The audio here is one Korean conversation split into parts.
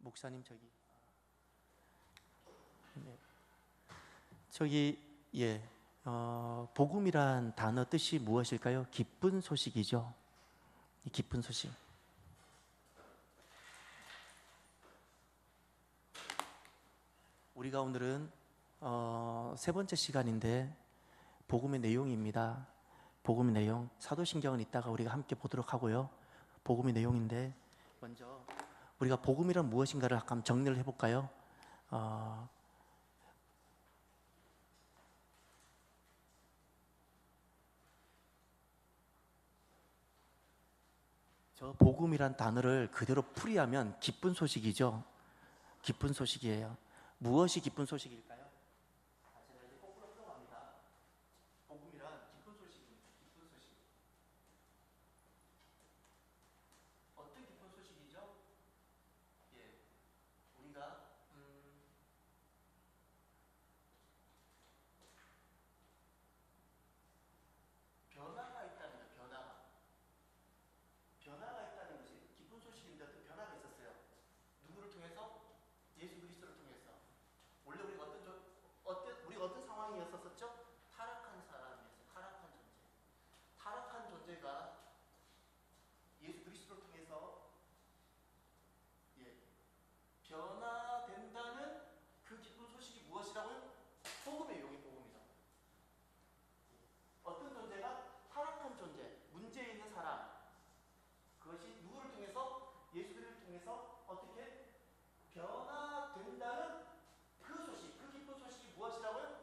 목사님 저기 복음이란 단어 뜻이 무엇일까요? 기쁜 소식이죠. 이 기쁜 소식. 우리가 오늘은 세 번째 시간인데 복음의 내용입니다. 복음의 내용, 사도신경은 이따가 우리가 함께 보도록 하고요. 복음의 내용인데 먼저 우리가 복음이란 무엇인가를 잠깐 정리를 해볼까요? 저 복음이란 단어를 그대로 풀이하면 기쁜 소식이죠. 기쁜 소식이에요. 무엇이 기쁜 소식일까요? 제가 이제 거꾸로 풀어갑니다. 복음이란 기쁜 소식입니다. 기쁜 소식. 어떤 기쁜 소식이죠? 우리가 변화가 있다는 거예요. 변화가 있다는 것이 기쁜 소식인데 어떤 변화가 있었어요. 누구를 통해서? 예수 그리스도를 통해서. 원래 우리가 어떤 상황이었었죠? 타락한 사람이었어요. 타락한 존재. 타락한 존재가 예수 그리스도를 통해서 변화된다는 그 기쁜 소식이 무엇이라고요? 복음의 내용이 복음이다. 어떤 존재가 타락한 존재, 문제 있는 사람, 그것이 누구를 통해서? 예수 그리스도를 통해서 어떻게 변화된다는 그 소식, 그 기쁜 소식이 무엇이라고요?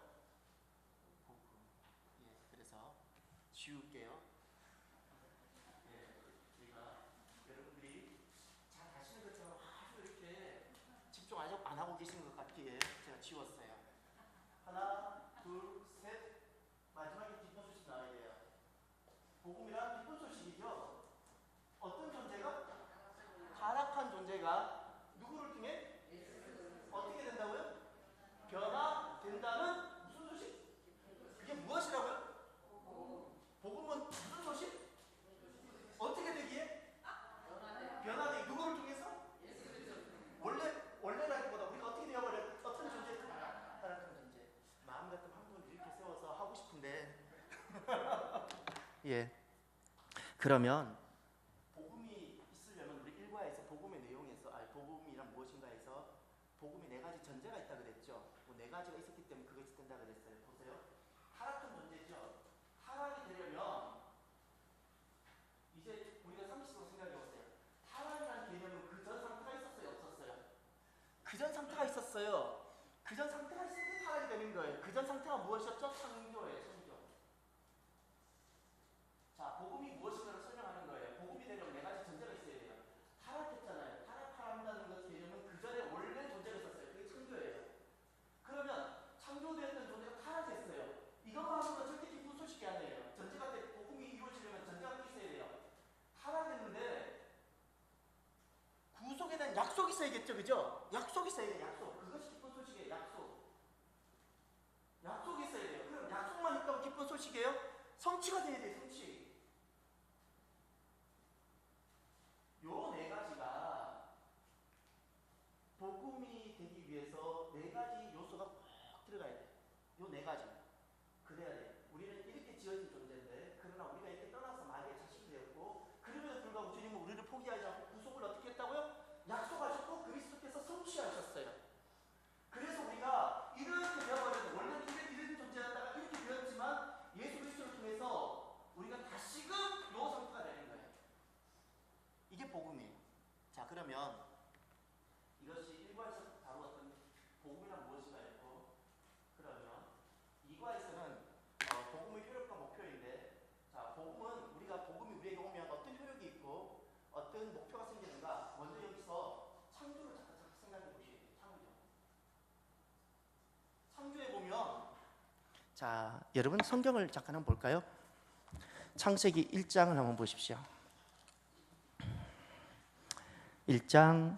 복음. 그래서 지울게요. 우리가 여러분들이 잘 아시는 것처럼 아주 이렇게 집중 안 하고 계신 것 같기에 제가 지웠어요. 하나, 둘, 셋. 마지막에 기쁜 소식 나와야 돼요. 복음이란 기쁜 소식이죠. 어떤 존재가? 타락한 존재가 누구를 통해? 어떻게 된다고요? 변화된다는 무슨 소식? 그게 무엇이라고요? 복음은 무슨 소식? 어떻게 되기에? 변화되기. 누구를 통해서? 원래라기보다 우리가 어떻게 되어버려요? 어떤 존재? 타락한 존재. 마음 같은 한분을 이렇게 세워서 하고 싶은데 그러면 복음이 있으려면 우리 일과에서 복음의 내용에서 복음이란 무엇인가에서 복음이 네 가지 전제가 있다 그랬죠. 네 가지가 있었기 때문에 그것이 된다 그랬어요. 보세요. 타락한 존재죠. 타락이 되려면 이제 우리가 상식적으로 생각해 보세요. 타락이라는 개념은 그 전 상태가 있었어요, 없었어요? 그 전 상태가 있었어요. 그 전 상태가 있을 때 타락이 되는 거예요. 그 전 상태가 무엇이었죠? 창조예요, 창조. 자, 복음이 무엇인가를 설명하는 거예요. 복음이 되려면 네 가지 전제가 있어야 돼요. 타락했잖아요. 타락한다는 것 개념은 그 전에 원래 존재가 있었어요. 그게 창조예요. 그러면 창조되었던 존재가 타락했어요. 이것만으로는 절대 기쁜 소식이 아니에요. 전제가 복음이 이루어지려면 전제가 있어야 돼요. 타락했는데 구속에 대한 약속이 있어야겠죠, 그죠? 약속이 있어야 돼요. 약속. 그것이 기쁜 소식이에요. 약속. 약속이 있어야 돼요. 그럼 약속만 있다고 기쁜 소식이에요? 성취가 돼야 돼요. 성취. 요 네 가지가 복음이 되기 위해서 네 가지 요소가 꼭 들어가야 돼. 요 네 가지. 그래야 돼. 우리는 이렇게 지어진 존재인데, 그러나 우리가 이렇게 떠나서 마귀의 자식이 되었고, 그럼에도 불구하고 주님은 우리를 포기하지 않고 구속을 어떻게 했다고요? 약속하셨고 그리스도께서 성취하셨어요. 그래서 우리가 이렇게 되어버려도 원래는 이런 존재였다가 이렇게 되었지만 예수 그리스도를 통해서 우리가 다시금 요 상태가 되는 거예요. 이게 복음이에요. 자, 그러면 이것이 1과에서 다루었던 복음이란 무엇인가였고, 그러면 2과에서는 복음의 효력과 목표인데, 자, 복음은 우리가 복음이 우리에게 오면 어떤 효력이 있고 어떤 목표가 생기는가. 먼저 여기서 창조를 잠깐 생각해 보셔야 돼요. 창조에 보면, 자, 여러분 성경을 잠깐 한번 볼까요? 창세기 1장을 한번 보십시오. 1장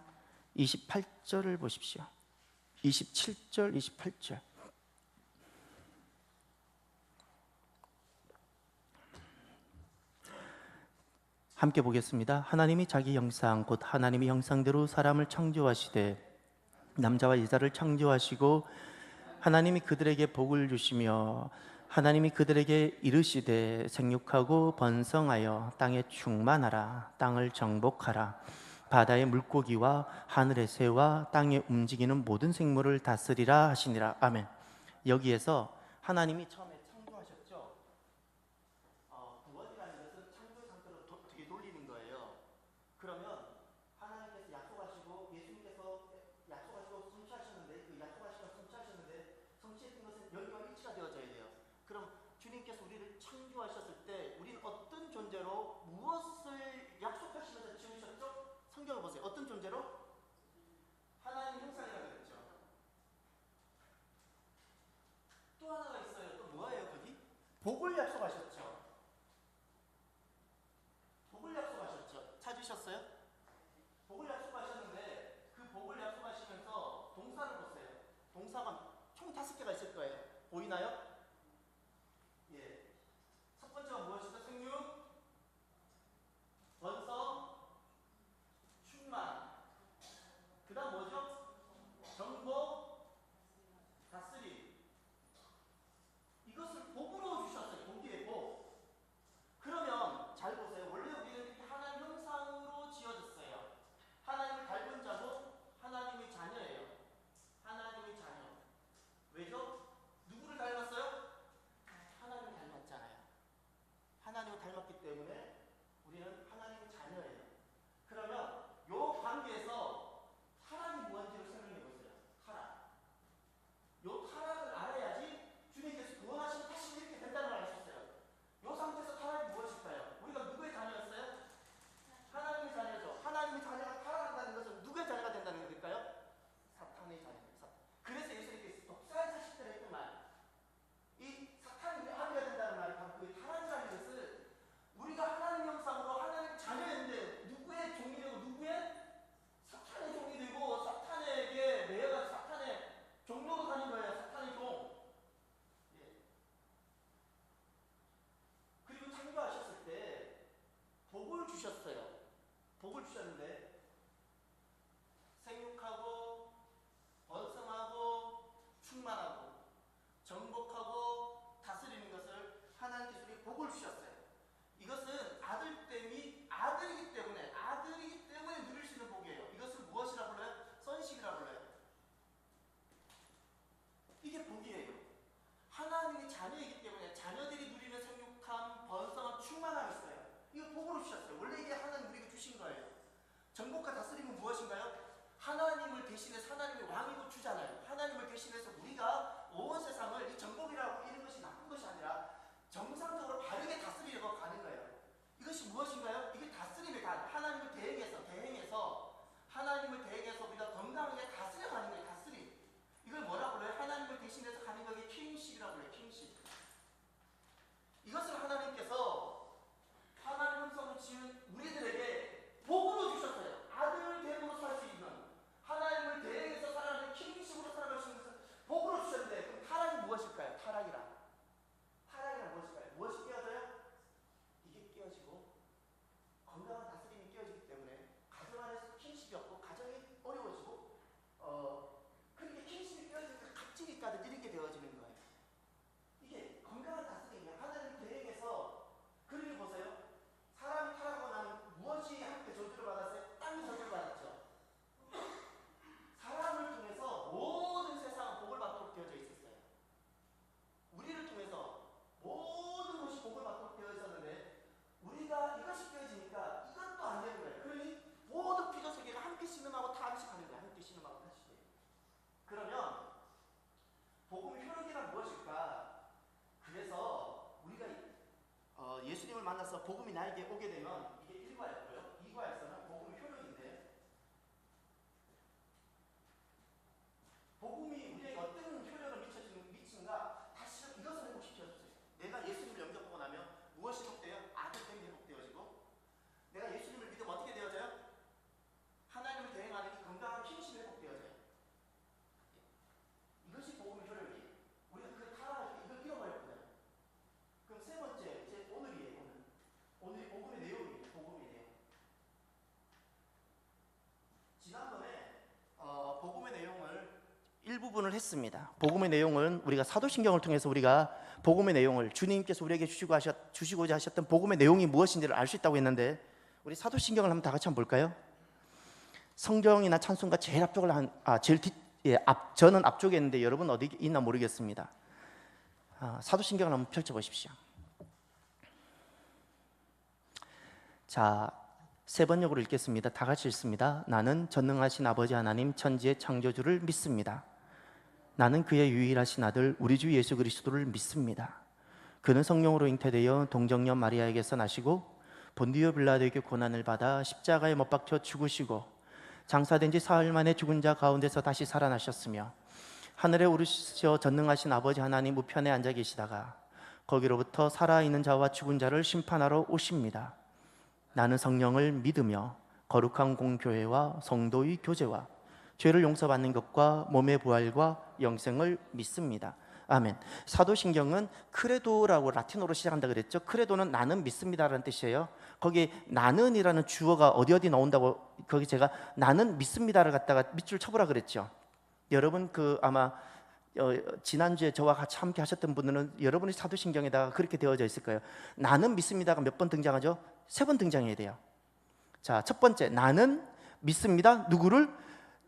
28절을 보십시오. 27절, 28절. 함께 보겠습니다. 하나님이 자기 형상 곧 하나님의 형상대로 사람을 창조하시되 남자와 여자를 창조하시고 하나님이 그들에게 복을 주시며 하나님이 그들에게 이르시되 생육하고 번성하여 땅에 충만하라. 땅을 정복하라. 바다의 물고기와 하늘의 새와 땅에 움직이는 모든 생물을 다스리라 하시니라. 아멘. 여기에서 하나님이 처음에 창조하셨죠. 구원이라는 것은 창조 상태로 되돌리는 거예요. 그러면 하나님께서 약속하시고 예수님께서 약속하시고 성취하셨는데 그 약속하시고 성취하셨는데 성취했던 것은 여기와 일치가 되어져야 돼요. 그럼 주님께서 우리를 창조하셨을 때 우리는 어떤 존재로 무엇을 약속하시면서 지으셨죠? 성경을 보세요. 어떤 존재로? 하나님 형상이라고 그랬죠. 또 하나가 있어요. 또 뭐예요 거기? 복을 약속하셨죠. 복을 약속하셨죠. 찾으셨어요? 복을 약속하셨는데 그 복을 약속하시면서 동사를 보세요. 동사가 총 5개가 있을 거예요. 보이나요? 예. 첫 번째가 무엇이죠? 생육, 번성, 충만. 그 다음 뭐죠? 정복, 다스림. 이것을 복으로 주셨어요. 복이에요. 복. 그러면 잘 보세요. 원래 우리는 하나님 형상으로 지어졌어요. 하나님을 닮은 자고 하나님의 자녀예요. 하나님의 자녀. 왜죠? 누구를 닮았어요? 하나님을 닮았잖아요. 하나님을 닮았기 때문에 우리는 하나님의 자녀예요. 그러면 요 관계에서 타락이 뭔지를 설명해 보세요. 타락. 요 타락을 알아야지 주님께서 구원하시면 다시 이렇게 된다는 걸 아셨어요. 요 상태에서 타락이 무엇일까요? 우리가 누구의 자녀였어요? 하나님의 자녀죠. 하나님의 자녀가 타락한다는 것은 누구의 자녀가 된다는 것일까요? 사탄의 자녀입니다. 그래서 예수님께서 독사의 자식들을 했던 말. 이 사탄이 우리 아비가 된다는 말이 바로 그 타락이라는 것은 우리가 하나님 형상으로 하나님 자녀였는데 누구의 종이 되고 누구의 사탄의 종이 되고 사탄에게 매여가 사탄의 종로로 가는 거예요. 사탄의 종. 예. 그리고 창조하셨을 때 복을 주셨어요. 복을 주셨는데 생육하고 번성하고 충만하고 정복하고 다스리는 것을 하나님께서 우리에게 복을 주셨어요. 이것은 아들이기 때문에 누릴 수 있는 복이에요. 이것을 무엇이라 불러요? 선식이라 불러요. 이게 복이에요. 하나님의 자녀이기 때문에 자녀들이 누리는 생육함, 번성함, 충만함이 있어요. 이거 복으로 주셨어요. 원래 이게 하나님 우리에게 주신 거예요. 정복과 다스림은 무엇인가요? 하나님을 대신해서 하나님의 왕이고 주잖아요. 하나님을 대신해서 우리가 온 세상을 이 정복이라고 이런 것이 나쁜 것이 아니라 정상적으로 바르게 다스리려고 가는 거예요. 이것이 무엇인가요? 이게 다스림의 하나님을 대행해서 하나님을 대행해서 우리가 건강하게 다스려가는 거예요. 다스림. 이걸 뭐라고 불러요? 하나님을 대신해서 가는 것이 킹십이라고 불러요. 킹십. 이것을 하나님께서 하나님 형상으로 지은 우리들에게 복으로 주셨어요. 아들 대으로 살 수 있는 하나님을 대행해서 살아가는 킹십으로 살아갈 수 있는 것을 복으로 주셨는데 그럼 타락이 무엇일까요? 타락이란 무엇일까요? 무엇이 깨어져요? 이게 깨어지고 건강한 다스림이 깨어지기 때문에 가정 안에서 킹십이 없고 가정이 어려워지고 그렇게 킹십이 깨어지니까 갑질이 있다든 이렇게 되어지는 거예요. 이게 건강한 다스림이에요. 하나님 대행해서 그림을 보세요. 사람이 타락하고 나면 무엇이 함께 저주를 받았어요? 땅이 저주를 받았죠. 사람을 통해서 모든 세상은 복을 받도록 되어져 있었어요. 우리를 통해서 모든 것이 복을 받도록 되어 있었는데 우리가 이것이 깨어지니까 이것도 안 되는 거예요. 그러니 모든 피조 세계가 함께 신음하고 탄식하는 거예요. 함께 신음하고 탄식해요. 그러면 복음의 효력이란 무엇일까? 그래서 우리가 예수님을 만나서 복음이 나에게 오게 되면 이게 1과였고요. 2과에서는 복음의 효력인데 복음이 우리에게 어떤 효력을 미치는가? 다시 이것을 회복시켜주세요. 내가 예수님을 영접하고 나면 무엇이 회복돼요? 아들됨이 회복되어지고 내가 예수님을 믿으면 어떻게 되어져요? 하나님을 대행하는 이 건강한 힘심이 회복되어져요. 이것이 복음의 효력이에요. 우리가 그 타락할 때 이걸 잃어버렸거든요. 그럼 세 번째, 이제 오늘이에요. 오늘이 복음의 내용이에요. 했습니다. 복음의 내용은 우리가 사도신경을 통해서 우리가 복음의 내용을 주님께서 우리에게 주시고자 하셨던 복음의 내용이 무엇인지를 알 수 있다고 했는데, 우리 사도신경을 한번 다 같이 한번 볼까요? 성경이나 찬송가 제일 앞쪽을 저는 앞쪽에 있는데 여러분 어디 있나 모르겠습니다. 사도신경을 한번 펼쳐보십시오. 자, 세 번역으로 읽겠습니다. 다 같이 읽습니다. 나는 전능하신 아버지 하나님 천지의 창조주를 믿습니다. 나는 그의 유일하신 아들 우리 주 예수 그리스도를 믿습니다. 그는 성령으로 잉태되어 동정녀 마리아에게서 나시고 본디오 빌라도에게 고난을 받아 십자가에 못 박혀 죽으시고 장사된 지 사흘 만에 죽은 자 가운데서 다시 살아나셨으며 하늘에 오르시어 전능하신 아버지 하나님 우편에 앉아 계시다가 거기로부터 살아있는 자와 죽은 자를 심판하러 오십니다. 나는 성령을 믿으며 거룩한 공교회와 성도의 교제와 죄를 용서받는 것과 몸의 부활과 영생을 믿습니다. 아멘. 사도신경은 크레도라고 라틴어로 시작한다 그랬죠. 크레도는 나는 믿습니다라는 뜻이에요. 거기에 나는이라는 주어가 어디 나온다고, 거기 제가 나는 믿습니다를 갖다가 밑줄 쳐보라 그랬죠. 여러분 아마 지난주에 저와 같이 함께 하셨던 분들은 여러분의 사도신경에다가 그렇게 되어져 있을 거예요. 나는 믿습니다가 몇 번 등장하죠? 3번 등장해야 돼요. 자, 첫 번째, 나는 믿습니다. 누구를?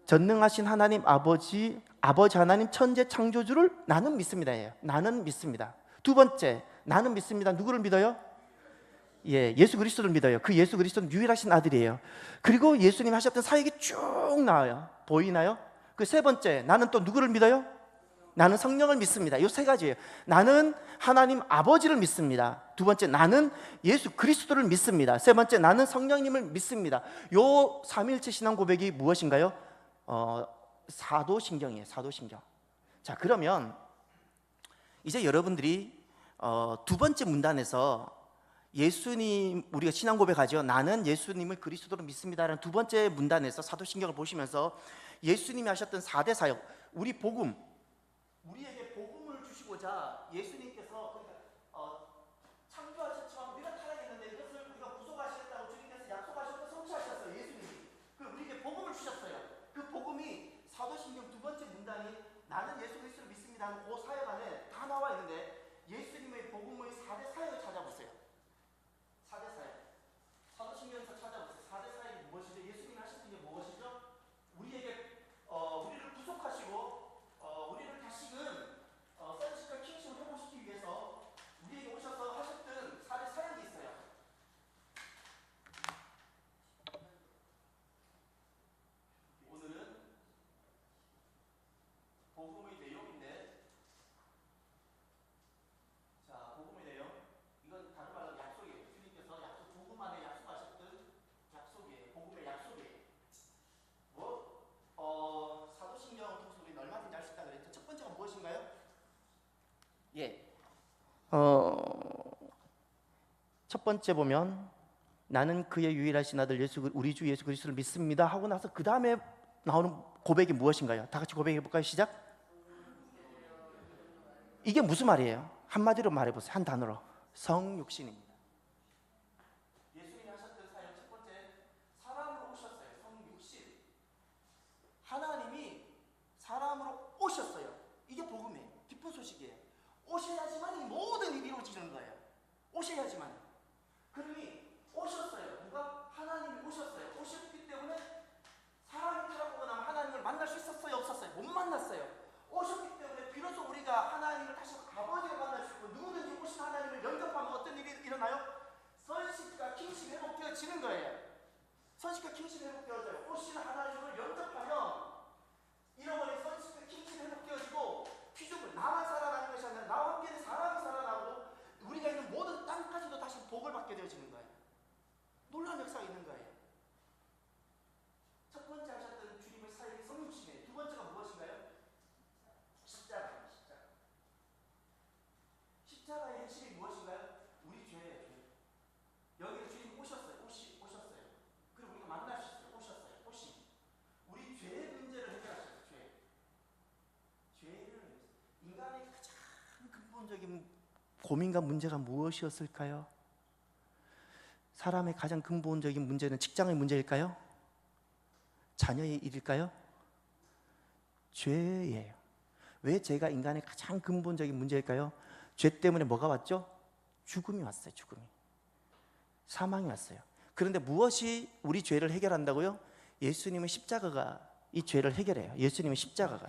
전능하신 하나님 아버지 하나님 천재 창조주를 나는 믿습니다예요. 나는 믿습니다. 두 번째, 나는 믿습니다. 누구를 믿어요? 예수 그리스도를 믿어요. 그 예수 그리스도는 유일하신 아들이에요. 그리고 예수님이 하셨던 사역이 쭉 나와요. 보이나요? 그 세 번째, 나는 또 누구를 믿어요? 나는 성령을 믿습니다. 이 세 가지예요. 나는 하나님 아버지를 믿습니다. 두 번째, 나는 예수 그리스도를 믿습니다. 세 번째, 나는 성령님을 믿습니다. 요 삼일체 신앙 고백이 무엇인가요? 사도신경이에요. 사도신경. 자, 그러면 이제 여러분들이 두 번째 문단에서 예수님, 우리가 신앙 고백하죠. 나는 예수님을 그리스도로 믿습니다라는 두 번째 문단에서 사도신경을 보시면서 예수님이 하셨던 4대 사역, 우리에게 복음을 주시고자 예수님께서 창조하셨지만 우리가 타락했는데 이것을 우리가 구속하시겠다고 주님께서 약속하셨고 성취하셨어요. 예수님이 우리에게 복음을 주셨어요. 그 복음이 사도신경 두 번째 문단이 나는 예수 그리스도를 믿습니다 하는 그 사역 안에 다 나와 있는데, 예수님의 복음의 4대 사역을 찾아보세요. 4대 사역, 사도신경에서 찾아보세요. 4대 사역이 무엇이죠? 예수님이 하셨던 게 무엇이죠? 우리를 구속하시고 우리를 다시금 선식과 킹식을 회복시키기 위해서 우리에게 오셔서 하셨던 4대 사역이 있어요. 오늘은 복음의 내용인데, 자, 복음의 내용, 이건 다른 말로 약속이에요. 주님께서 복음 안에 약속하셨던 약속이에요. 복음의 약속이에요. 사도신경을 통해서 우리는 얼마든지 알 수 있다 그랬죠. 첫 번째가 무엇인가요? 첫 번째 보면 나는 그의 유일하신 아들 우리 주 예수 그리스도를 믿습니다 하고 나서 그 다음에 나오는 고백이 무엇인가요? 다 같이 고백해 볼까요? 시작. 이게 무슨 말이에요? 한마디로 말해보세요. 한 단어로. 성육신입니다. 예수님이 하셨던 사역 첫 번째, 사람으로 오셨어요. 성육신. 하나님이 사람으로 오셨어요. 이게 복음이에요. 기쁜 소식이에요. 오셔야지만 이 모든 일이 이루어지는 거예요. 오셔야지만. 그러니 오셨어요. 누가? 하나님이 오셨어요. 오셨기 때문에 사람이 타락하고 나면 하나님을 만날 수 있었어요? 없었어요? 못 만났어요. 오셨기 때문에 비로소 우리가 하나님을 다시 아버지로 만날 수 있고, 누구든지 오신 하나님을 영접하면 어떤 일이 일어나요? 선식과 킹식이 회복되어지는 거예요. 선식과 킹식이 회복되어져요. 오신 하나님을 영접하면 잃어버린 선식과 킹식이 회복되어지고, 귀족은 나만 살아나는 것이 아니라 나와 함께 사람이 살아나고 우리가 있는 모든 땅까지도 다시 복을 받게 되어지는 거예요. 놀라운 역사가 있는 거예요. 첫 번째 하셨던 주님의 사역이 성육신이에요. 두 번째가 무엇인가요? 십자가입니다. 십자가의 핵심이 무엇인가요? 우리 죄예요. 죄. 여기 주님 오셨어요. 오셨어요. 그리고 우리가 만날 수 있어요. 오신. 우리 죄의 문제를 해결하셨어요. 죄를. 인간의 가장 근본적인 고민과 문제가 무엇이었을까요? 사람의 가장 근본적인 문제는 직장의 문제일까요? 자녀의 일일까요? 죄예요. 왜 죄가 인간의 가장 근본적인 문제일까요? 죄 때문에 뭐가 왔죠? 죽음이 왔어요. 죽음이. 사망이 왔어요. 그런데 무엇이 우리 죄를 해결한다고요? 예수님의 십자가가 이 죄를 해결해요. 예수님의 십자가가.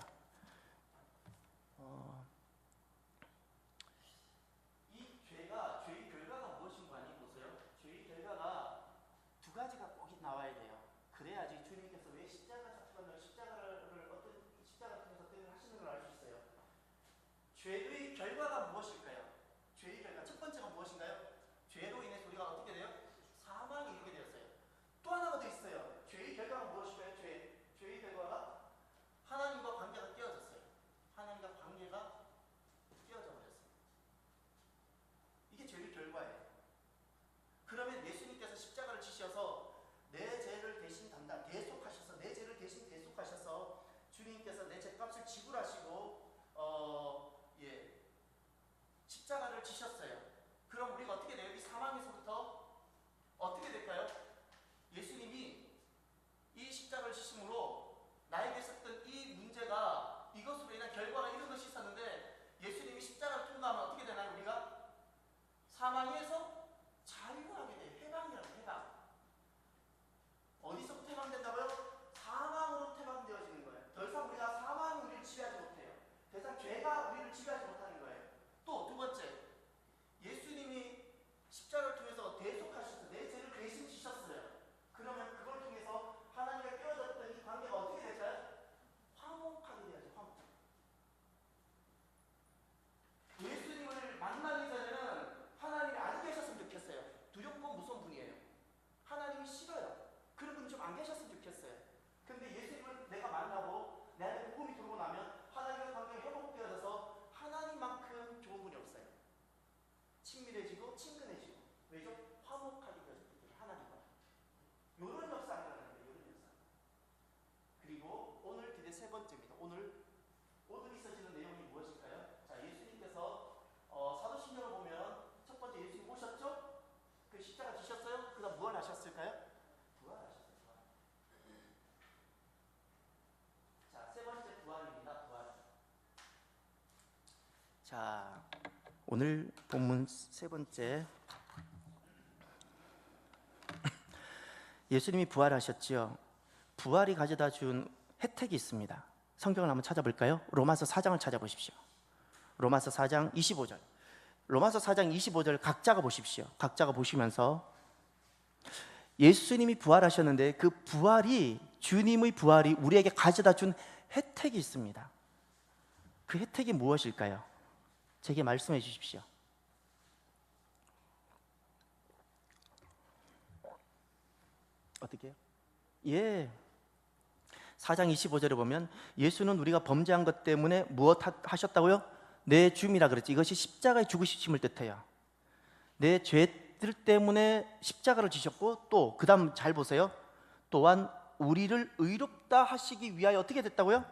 이 죄가, 죄의 결과가 무엇인가 아니 보세요. 죄의 결과가 두 가지가 꼭 나와야 돼요. 그래야지 주님께서 왜 십자가를 어떤 십자가를 통해서 하시는 걸 알 수 있어요. 죄의 결과가 무엇일까요? 죄의 결과 첫 번째가 무엇인가요? 죄로 인해서 우리가 어떻게 돼요? 사망이 이르게 되었어요. 또 하나가 더 있어요. 죄의 결과가 무엇일까요? 죄의 결과가 하나님과 관계가 깨어졌어요. 하나님과 관계가 깨어져 버렸어요. 이게 죄의 결과예요. 그러면 예수님께서 십자가를 지셔서 내 죄를 대신 대속하셔서 내 죄를 대신 대속하셔서 주님께서 내 죄값을 지불하시고 십자가를 지셨어요. 그럼 우리가 어떻게 돼요? 이 사망에서부터 어떻게 될까요? 예수님이 이 십자가를 지심으로 나에게 있었던 이 문제가 이것으로 인한 결과가 이런 것이 있었는데 예수님이 십자가를 통과하면 어떻게 되나요? 우리가 사망에서 자유하게 돼요. 해방이라고 해방. 어디서부터 해방된다고요? 사망으로 해방되어지는 거예요. 더 이상 우리가 사망이 우리를 지배하지 못해요. 더 이상 죄가 우리를 지배하지 못하는 거예요. 또 두 번째, 예수님이 십자가를 통해서 대속하셔서 내 죄를 대신 지셨어요. 그러면 그걸 통해서 하나님과 깨어졌던 이 관계가 어떻게 될까요? 화목하게 돼야죠. 화목. 예수님을 만나기 전에는 하나님이 안 계셨으면 좋겠어요. 두렵고 무서운 분이에요. 하나님이 싫어요. 그런 분이 좀 안 계셨으면 좋겠어요. 근데 예수님을 내가 만나고 내 안에 복음이 들어오고 나면 하나님과 관계가 회복되어져서 하나님만큼 좋은 분이 없어요. 친밀해지고 친근해지고. 왜죠? 화목하게 되어졌기 하나님과. 이런 역사가 일어나는 거예요. 이런 역사. 그리고 오늘 드디어 세 번째입니다. 오늘 있어지는 내용이 무엇일까요? 자, 예수님께서 사도신경을 보면 첫 번째 예수님 오셨죠? 그 십자가 지셨어요? 그 다음 무엇을 하셨을까요? 부활하셨어요. 자, 세 번째 부활입니다. 부활. 자, 오늘 본문 세 번째, 예수님이 부활하셨지요. 부활이 가져다 준 혜택이 있습니다. 성경을 한번 찾아볼까요? 로마서 4장을 찾아보십시오. 로마서 4장 25절. 로마서 4장 25절 각자가 보십시오. 각자가 보시면서 예수님이 부활하셨는데 그 부활이, 주님의 부활이 우리에게 가져다 준 혜택이 있습니다. 그 혜택이 무엇일까요? 제게 말씀해 주십시오. 어떻게 해요? 예. 4장 25절에 보면 예수는 우리가 범죄한 것 때문에 무엇 하셨다고요? 내 죽음이라 그랬지. 이것이 십자가의 죽으심을 뜻해요. 내 죄들 때문에 십자가를 지셨고, 또 그 다음 잘 보세요. 또한 우리를 의롭다 하시기 위하여 어떻게 됐다고요?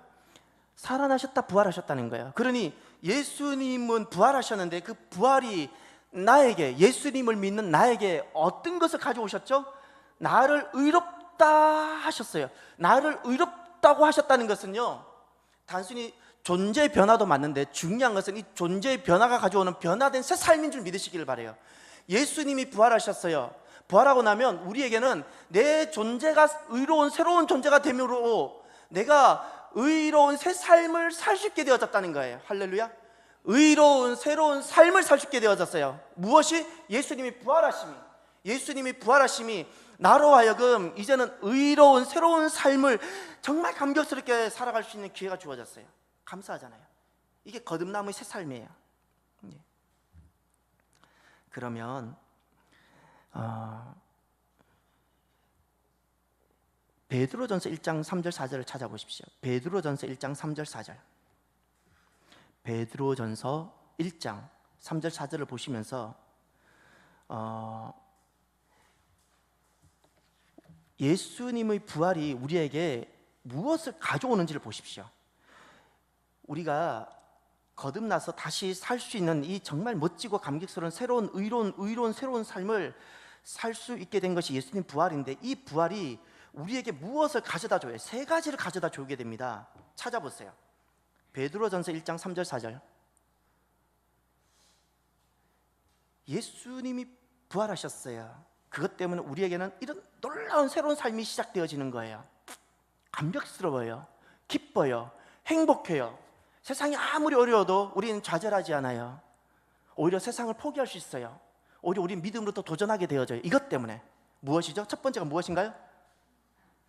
살아나셨다, 부활하셨다는 거예요. 그러니 예수님은 부활하셨는데 그 부활이 나에게, 예수님을 믿는 나에게 어떤 것을 가져오셨죠? 나를 의롭다 하셨어요. 나를 의롭다고 하셨다는 것은요, 단순히 존재의 변화도 맞는데 중요한 것은 이 존재의 변화가 가져오는 변화된 새 삶인 줄 믿으시기를 바라요. 예수님이 부활하셨어요. 부활하고 나면 우리에게는 내 존재가 의로운 새로운 존재가 됨으로 내가 의로운 새 삶을 살 수 있게 되어졌다는 거예요. 할렐루야. 의로운 새로운 삶을 살 수 있게 되어졌어요. 무엇이? 예수님이 부활하심이 나로 하여금 이제는 의로운 새로운 삶을 정말 감격스럽게 살아갈 수 있는 기회가 주어졌어요. 감사하잖아요. 이게 거듭남의 새 삶이에요. 그러면 베드로전서 1장 3절 4절을 찾아보십시오. 베드로전서 1장 3절 4절. 베드로전서 1장 3절 4절을 보시면서 예수님의 부활이 우리에게 무엇을 가져오는지를 보십시오. 우리가 거듭나서 다시 살 수 있는 이 정말 멋지고 감격스러운 새로운 의로운 새로운 삶을 살 수 있게 된 것이 예수님 부활인데, 이 부활이 우리에게 무엇을 가져다 줘요? 세 가지를 가져다 주게 됩니다. 찾아보세요. 베드로전서 1장 3절 4절. 예수님이 부활하셨어요. 그것 때문에 우리에게는 이런 놀라운 새로운 삶이 시작되어지는 거예요. 감격스러워요. 기뻐요. 행복해요. 세상이 아무리 어려워도 우리는 좌절하지 않아요. 오히려 세상을 포기할 수 있어요. 오히려 우리 믿음으로 또 도전하게 되어져요. 이것 때문에. 무엇이죠? 첫 번째가 무엇인가요?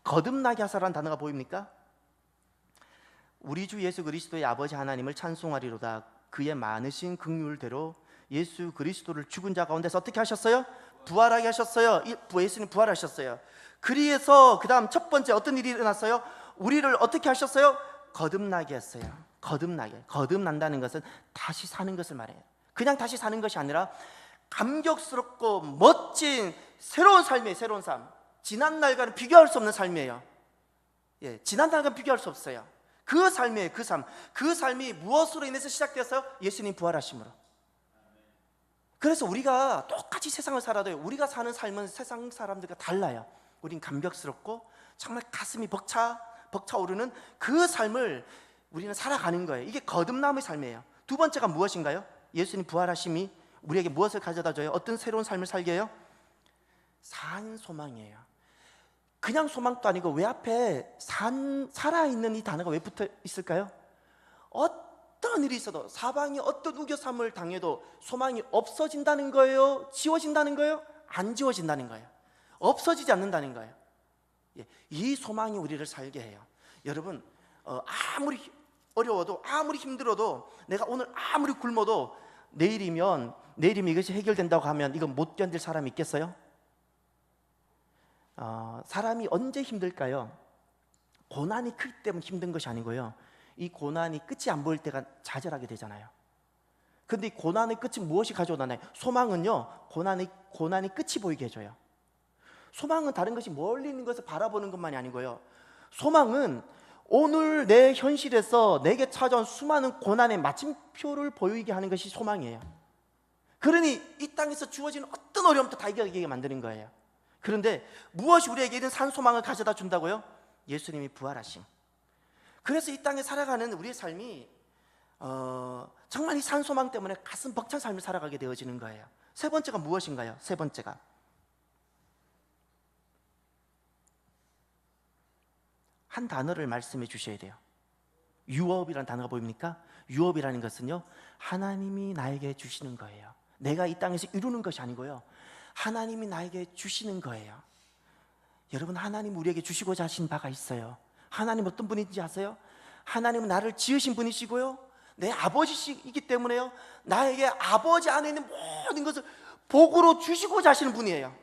거듭나게 하사라는 단어가 보입니까? 우리 주 예수 그리스도의 아버지 하나님을 찬송하리로다. 그의 많으신 긍휼대로 예수 그리스도를 죽은 자 가운데서 어떻게 하셨어요? 부활하게 하셨어요. 예수님 부활하셨어요. 그래서 그 다음 첫 번째 어떤 일이 일어났어요? 우리를 어떻게 하셨어요? 거듭나게 했어요. 거듭나게. 거듭난다는 것은 다시 사는 것을 말해요. 그냥 다시 사는 것이 아니라 감격스럽고 멋진 새로운 삶이에요. 새로운 삶. 지난 날과는 비교할 수 없는 삶이에요. 예, 지난 날과는 비교할 수 없어요. 그 삶이에요. 그 삶. 그 삶이 무엇으로 인해서 시작되었어요? 예수님 부활하심으로. 그래서 우리가 똑같이 세상을 살아도 우리가 사는 삶은 세상 사람들과 달라요. 우린 감격스럽고 정말 가슴이 벅차오르는 그 삶을 우리는 살아가는 거예요. 이게 거듭남의 삶이에요. 두 번째가 무엇인가요? 예수님 부활하심이 우리에게 무엇을 가져다 줘요? 어떤 새로운 삶을 살게 해요? 산 소망이에요. 그냥 소망도 아니고 왜 앞에 살아있는 이 단어가 왜 붙어 있을까요? 어떤 일이 있어도 사방이 어떤 우겨쌈을 당해도 소망이 없어진다는 거예요? 지워진다는 거예요? 안 지워진다는 거예요. 없어지지 않는다는 거예요. 이 소망이 우리를 살게 해요. 여러분, 아무리 어려워도 아무리 힘들어도 내가 오늘 아무리 굶어도 내일이면 이것이 해결된다고 하면 이건 못 견딜 사람이 있겠어요? 사람이 언제 힘들까요? 고난이 클 때면 힘든 것이 아니고요, 이 고난이 끝이 안 보일 때가 좌절하게 되잖아요. 근데 이 고난의 끝은 무엇이 가져오나요? 소망은요, 고난이 끝이 보이게 해줘요. 소망은 다른 것이 멀리 있는 것을 바라보는 것만이 아니고요, 소망은 오늘 내 현실에서 내게 찾아온 수많은 고난의 마침표를 보이게 하는 것이 소망이에요. 그러니 이 땅에서 주어지는 어떤 어려움도 다 이겨내게 만드는 거예요. 그런데 무엇이 우리에게 이런 산 소망을 가져다 준다고요? 예수님이 부활하심. 그래서 이 땅에 살아가는 우리의 삶이 정말 이 산 소망 때문에 가슴 벅찬 삶을 살아가게 되어지는 거예요. 세 번째가 무엇인가요? 세 번째가 한 단어를 말씀해 주셔야 돼요. 유업이라는 단어가 보입니까? 유업이라는 것은요, 하나님이 나에게 주시는 거예요. 내가 이 땅에서 이루는 것이 아니고요, 하나님이 나에게 주시는 거예요. 여러분, 하나님 우리에게 주시고자 하신 바가 있어요. 하나님 어떤 분인지 아세요? 하나님은 나를 지으신 분이시고요, 내 아버지이기 때문에요, 나에게 아버지 안에 있는 모든 것을 복으로 주시고자 하시는 분이에요.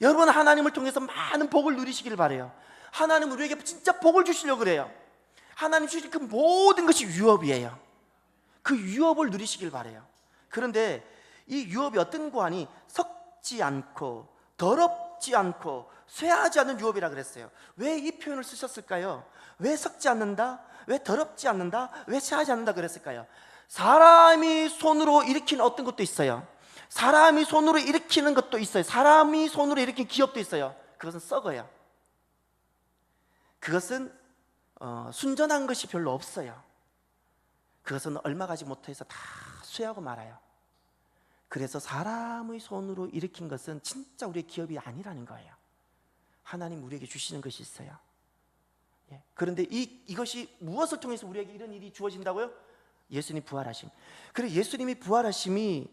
여러분, 하나님을 통해서 많은 복을 누리시기를 바라요. 하나님은 우리에게 진짜 복을 주시려고 그래요. 하나님 주신 그 모든 것이 유업이에요. 그 유업을 누리시길 바라요. 그런데 이 유업이 어떤 고하니 썩지 않고 더럽지 않고 쇠하지 않는 유업이라 그랬어요. 왜 이 표현을 쓰셨을까요? 왜 썩지 않는다? 왜 더럽지 않는다? 왜 쇠하지 않는다 그랬을까요? 사람이 손으로 일으킨 어떤 것도 있어요. 사람이 손으로 일으키는 것도 있어요. 사람이 손으로 일으킨 기업도 있어요. 그것은 썩어요. 그것은 순전한 것이 별로 없어요. 그것은 얼마 가지 못해서 다 쇠하고 말아요. 그래서 사람의 손으로 일으킨 것은 진짜 우리의 기업이 아니라는 거예요. 하나님 우리에게 주시는 것이 있어요. 그런데 이것이 무엇을 통해서 우리에게 이런 일이 주어진다고요? 예수님 부활하심. 그래, 예수님이 부활하셨죠.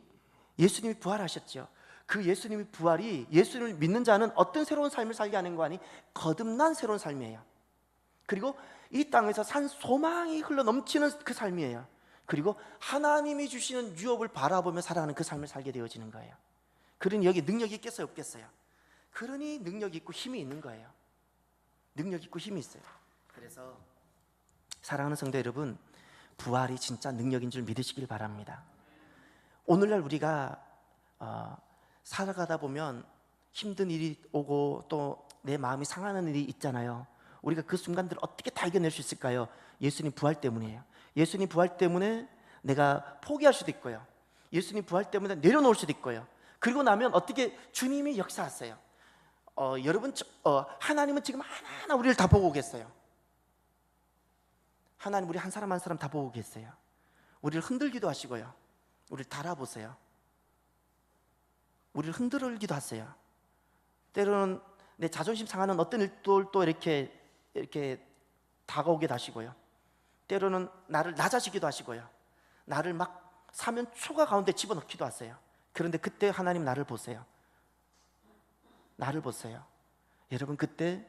그 예수님의 부활이 예수님을 믿는 자는 어떤 새로운 삶을 살게 하는 거 아니? 거듭난 새로운 삶이에요. 그리고 이 땅에서 산 소망이 흘러 넘치는 그 삶이에요. 그리고 하나님이 주시는 유업을 바라보며 살아가는 그 삶을 살게 되어지는 거예요. 그러니 여기 능력이 있겠어요, 없겠어요? 그러니 능력이 있고 힘이 있는 거예요. 능력이 있고 힘이 있어요. 그래서 사랑하는 성도 여러분, 부활이 진짜 능력인 줄 믿으시길 바랍니다. 오늘날 우리가 살아가다 보면 힘든 일이 오고 또 내 마음이 상하는 일이 있잖아요. 우리가 그 순간들을 어떻게 다 이겨낼 수 있을까요? 예수님 부활 때문이에요. 예수님 부활 때문에 내가 포기할 수도 있고요, 예수님 부활 때문에 내려놓을 수도 있고요. 그리고 나면 어떻게 주님이 역사하세요. 여러분, 하나님은 지금 하나하나 우리를 다 보고 계세요. 하나님 우리 한 사람 한 사람 다 보고 계세요. 우리를 흔들기도 하시고요, 우리를 달아보세요. 우리를 흔들기도 하세요. 때로는 내 자존심 상하는 어떤 일들도 이렇게 다가오게 하시고요, 때로는 나를 낮아지기도 하시고요, 나를 막 사면 초가 가운데 집어넣기도 하세요. 그런데 그때 하나님 나를 보세요. 나를 보세요. 여러분, 그때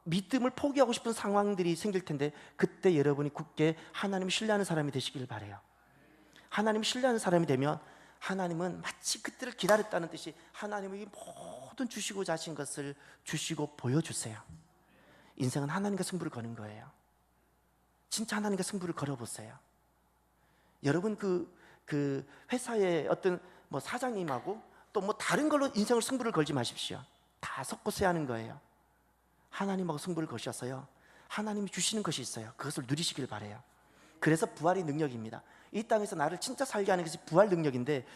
믿음을 포기하고 싶은 상황들이 생길 텐데, 그때 여러분이 굳게 하나님을 신뢰하는 사람이 되시길 바라요. 하나님을 신뢰하는 사람이 되면 하나님은 마치 그때를 기다렸다는 듯이 하나님에게 모든 주시고자 하신 것을 주시고 보여주세요. 인생은 하나님과 승부를 거는 거예요. 진짜 하나님과 승부를 걸어보세요. 여러분, 그 회사의 어떤 뭐 사장님하고 또 뭐 다른 걸로 인생을 승부를 걸지 마십시오. 다 섞어서 하는 거예요. 하나님하고 승부를 거셔서요, 하나님이 주시는 것이 있어요. 그것을 누리시길 바라요. 그래서 부활이 능력입니다. 이 땅에서 나를 진짜 살게 하는 것이 부활 능력인데,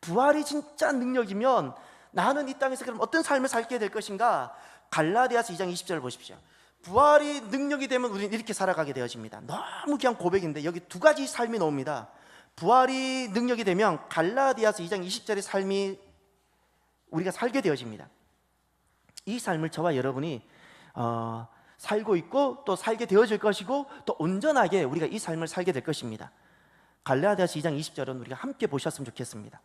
부활이 진짜 능력이면 나는 이 땅에서 그럼 어떤 삶을 살게 될 것인가? 갈라디아서 2장 20절을 보십시오. 부활이 능력이 되면 우리는 이렇게 살아가게 되어집니다. 너무 그냥 고백인데 여기 두 가지 삶이 나옵니다. 부활이 능력이 되면 갈라디아서 2장 20절의 삶이 우리가 살게 되어집니다. 이 삶을 저와 여러분이 살고 있고 또 살게 되어질 것이고, 또 온전하게 우리가 이 삶을 살게 될 것입니다. 갈라디아서 2장 20절은 우리가 함께 보셨으면 좋겠습니다.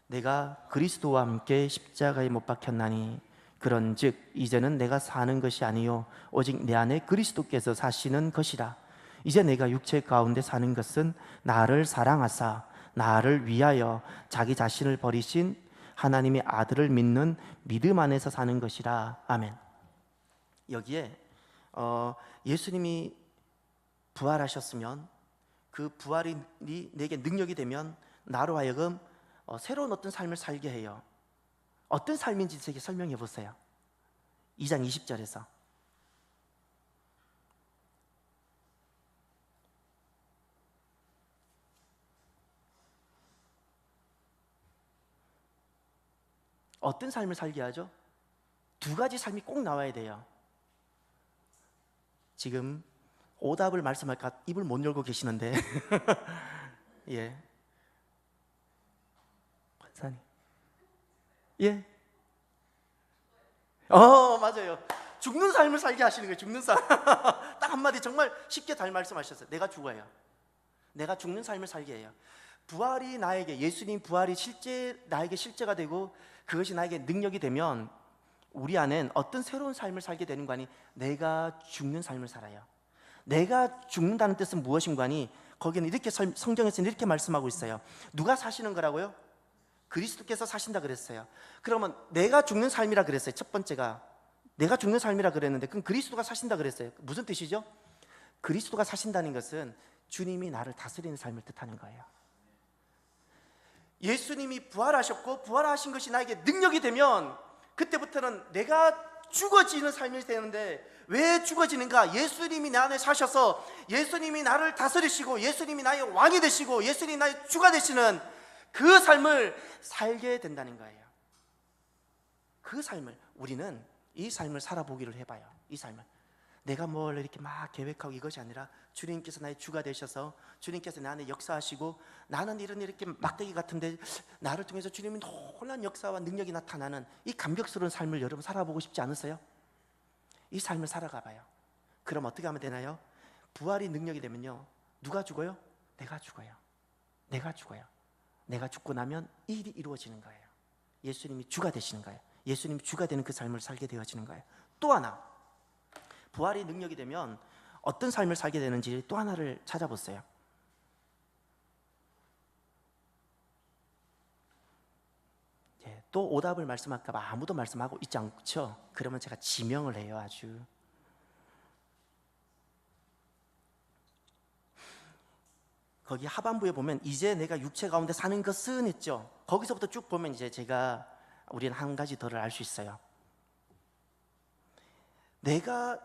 내가 그리스도와 함께 십자가에 못 박혔나니 그런즉 이제는 내가 사는 것이 아니요 오직 내 안에 그리스도께서 사시는 것이라. 이제 내가 육체 가운데 사는 것은 나를 사랑하사 나를 위하여 자기 자신을 버리신 하나님의 아들을 믿는 믿음 안에서 사는 것이라. 아멘. 여기에 예수님이 부활하셨으면 그 부활이 내게 능력이 되면 나로 하여금 새로운 어떤 삶을 살게 해요. 어떤 삶인지 제게 설명해 보세요. 2장 20절에서 어떤 삶을 살게 하죠? 두 가지 삶이 꼭 나와야 돼요. 지금 오답을 말씀할까 입을 못 열고 계시는데 예, 권사님, 예, 맞아요. 죽는 삶을 살게 하시는 거예요. 죽는 삶. 딱 한마디 정말 쉽게 잘 말씀하셨어요. 내가 죽어요. 내가 죽는 삶을 살게 해요. 부활이 나에게, 예수님 부활이 실제 나에게 실제가 되고 그것이 나에게 능력이 되면 우리 안엔 어떤 새로운 삶을 살게 되는 거 아니? 내가 죽는 삶을 살아요. 내가 죽는다는 뜻은 무엇인가 하니, 거기는 이렇게 성경에서는 이렇게 말씀하고 있어요. 누가 사시는 거라고요? 그리스도께서 사신다 그랬어요. 그러면 내가 죽는 삶이라 그랬어요. 첫 번째가 내가 죽는 삶이라 그랬는데, 그럼 그리스도가 사신다 그랬어요. 무슨 뜻이죠? 그리스도가 사신다는 것은 주님이 나를 다스리는 삶을 뜻하는 거예요. 예수님이 부활하셨고 부활하신 것이 나에게 능력이 되면 그때부터는 내가 죽어지는 삶이 되는데, 왜 죽어지는가? 예수님이 내 안에 사셔서 예수님이 나를 다스리시고 예수님이 나의 왕이 되시고 예수님이 나의 주가 되시는 그 삶을 살게 된다는 거예요. 그 삶을, 우리는 이 삶을 살아보기를 해봐요. 이 삶을 내가 뭘 이렇게 막 계획하고 이것이 아니라 주님께서 나의 주가 되셔서 주님께서 내 안에 역사하시고, 나는 이렇게 막대기 같은데 나를 통해서 주님이 놀라운 역사와 능력이 나타나는 이 감격스러운 삶을 여러분 살아보고 싶지 않으세요? 이 삶을 살아가 봐요. 그럼 어떻게 하면 되나요? 부활이 능력이 되면요, 누가 죽어요? 내가 죽어요. 내가 죽어요. 내가 죽고 나면 이 일이 이루어지는 거예요. 예수님이 주가 되시는 거예요. 예수님이 주가 되는 그 삶을 살게 되어지는 거예요. 또 하나, 부활이 능력이 되면 어떤 삶을 살게 되는지 또 하나를 찾아보세요. 또 오답을 말씀할까 봐 아무도 말씀하고 있지 않죠? 그러면 제가 지명을 해요. 아주 거기 하반부에 보면 이제 내가 육체 가운데 사는 것은 했죠. 거기서부터 쭉 보면 이제 제가 우리는 한 가지 더를 알 수 있어요. 내가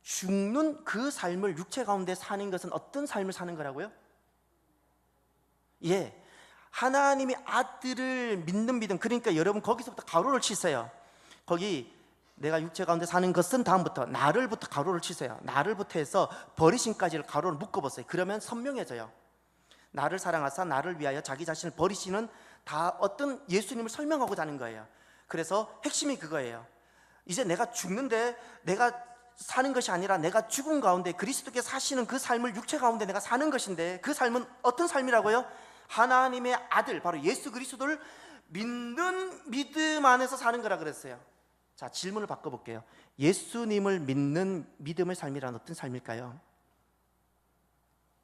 죽는 그 삶을 육체 가운데 사는 것은 어떤 삶을 사는 거라고요? 예, 하나님의 아들을 믿는 믿음. 그러니까 여러분 거기서부터 가로를 치세요. 거기 내가 육체 가운데 사는 것은 다음부터 나를부터 가로를 치세요. 나를부터 해서 버리심까지를 가로를 묶어보세요. 그러면 선명해져요. 나를 사랑하사 나를 위하여 자기 자신을 버리시는, 다 어떤 예수님을 설명하고자 하는 거예요. 그래서 핵심이 그거예요. 이제 내가 죽는데 내가 사는 것이 아니라 내가 죽은 가운데 그리스도께서 사시는 그 삶을 육체 가운데 내가 사는 것인데, 그 삶은 어떤 삶이라고요? 하나님의 아들 바로 예수 그리스도를 믿는 믿음 안에서 사는 거라 그랬어요. 자, 질문을 바꿔볼게요. 예수님을 믿는 믿음의 삶이란 어떤 삶일까요?